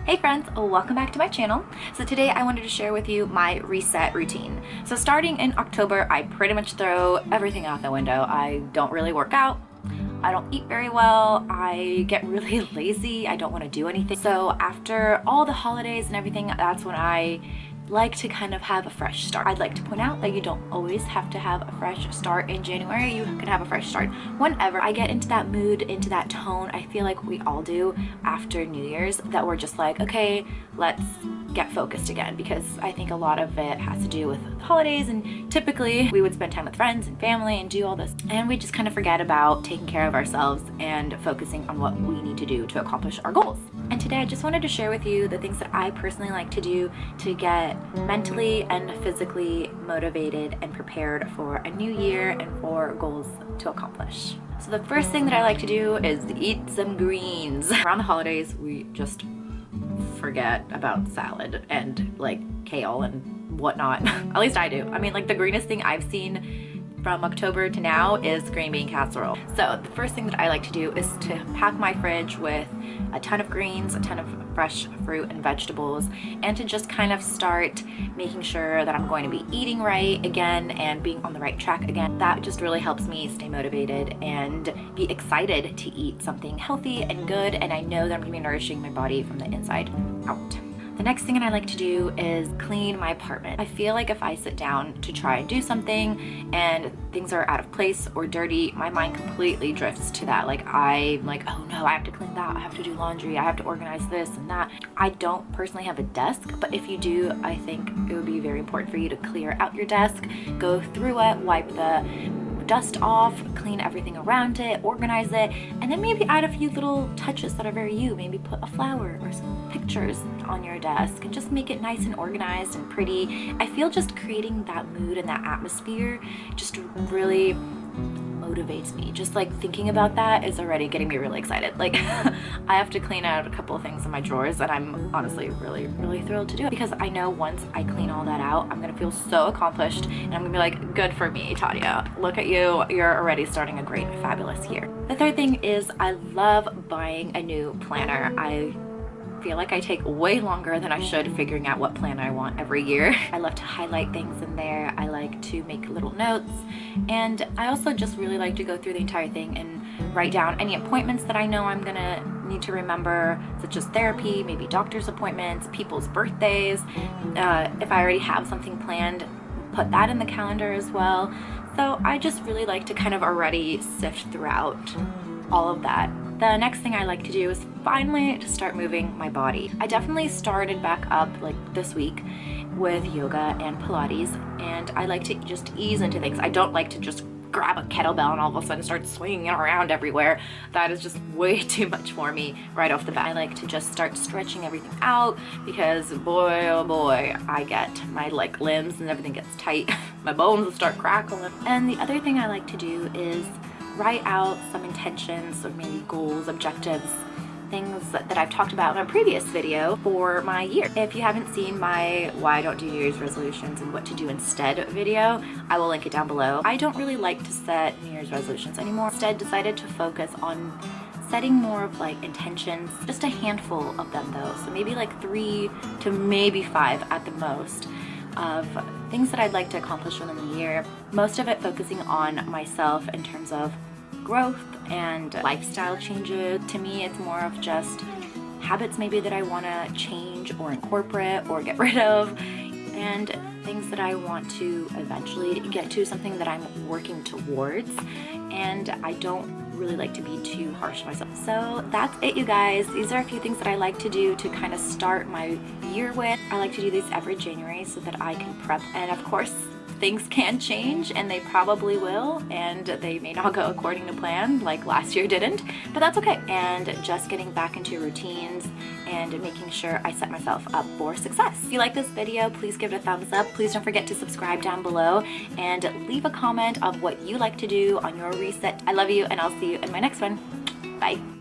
Hey friends, welcome back to my channel. So today I wanted to share with you my reset routine. So starting in October, I pretty much throw everything out the window. I don't really work out. I don't eat very well. I get really lazy. I don't want to do anything. So after all the holidays and everything, that's when I like to kind of have a fresh start. I'd like to point out that you don't always have to have a fresh start in January. You can have a fresh start whenever. I get into that mood, into that tone. I feel like we all do after New Year's, that we're just like, okay, let's get focused again, because I think a lot of it has to do with the holidays, and typically we would spend time with friends and family and do all this, and we just kind of forget about taking care of ourselves and focusing on what we need to do to accomplish our goals. And today I just wanted to share with you the things that I personally like to do to get mentally and physically motivated and prepared for a new year and for goals to accomplish. So the first thing that I like to do is eat some greens. Around the holidays, we just forget about salad and like kale and whatnot. At least I do. I mean, like, the greenest thing I've seen from October to now is green bean casserole. So the first thing that I like to do is to pack my fridge with a ton of greens, a ton of fresh fruit and vegetables, and to just kind of start making sure that I'm going to be eating right again and being on the right track again. That just really helps me stay motivated and be excited to eat something healthy and good, and I know that I'm going to be nourishing my body from the inside out. The next thing that I like to do is clean my apartment. I feel like if I sit down to try and do something and things are out of place or dirty, my mind completely drifts to that. Like, I'm like, oh no, I have to clean that, I have to do laundry, I have to organize this and that. I don't personally have a desk, but if you do, I think it would be very important for you to clear out your desk, go through it, wipe the dust off, clean everything around it, organize it, and then maybe add a few little touches that are very you. Maybe put a flower or some pictures on your desk and just make it nice and organized and pretty. I feel just creating that mood and that atmosphere just really motivates me. Just like thinking about that is already getting me really excited. Like, I have to clean out a couple of things in my drawers, and I'm honestly really thrilled to do it, because I know once I clean all that out, I'm gonna feel so accomplished, and I'm gonna be like, good for me, Tanya, look at you, you're already starting a great, fabulous year. The third thing is I love buying a new planner. I feel like I take way longer than I should figuring out what plan I want every year. I love to highlight things in there. I like to make little notes, and I also just really like to go through the entire thing and write down any appointments that I know I'm gonna need to remember, such as therapy, maybe doctor's appointments, people's birthdays. If I already have something planned, put that in the calendar as well. So I just really like to kind of already sift throughout all of that. The next thing I like to do is finally to start moving my body. I definitely started back up like this week with yoga and Pilates, and I like to just ease into things. I don't like to just grab a kettlebell and all of a sudden start swinging it around everywhere. That is just way too much for me right off the bat. I like to just start stretching everything out, because boy oh boy, I get my like limbs and everything gets tight. My bones will start crackling. And the other thing I like to do is write out some intentions, or maybe goals, objectives, things that I've talked about in a previous video for my year. If you haven't seen my why I don't do New Year's resolutions and what to do instead video, I will link it down below. I don't really like to set New Year's resolutions anymore. Instead, decided to focus on setting more of like intentions, just a handful of them though. So maybe like 3 to maybe 5 at the most, of things that I'd like to accomplish within the year. Most of it focusing on myself in terms of growth and lifestyle changes. To me, it's more of just habits maybe that I want to change or incorporate or get rid of, and things that I want to eventually get to, something that I'm working towards, and I don't really like to be too harsh on myself. So that's it, you guys. These are a few things that I like to do to kind of start my year with. I like to do these every January so that I can prep, and of course things can change, and they probably will, and they may not go according to plan like last year didn't, but that's okay. And just getting back into routines and making sure I set myself up for success. If you like this video, please give it a thumbs up. Please don't forget to subscribe down below and leave a comment of what you like to do on your reset. I love you, and I'll see you in my next one. Bye.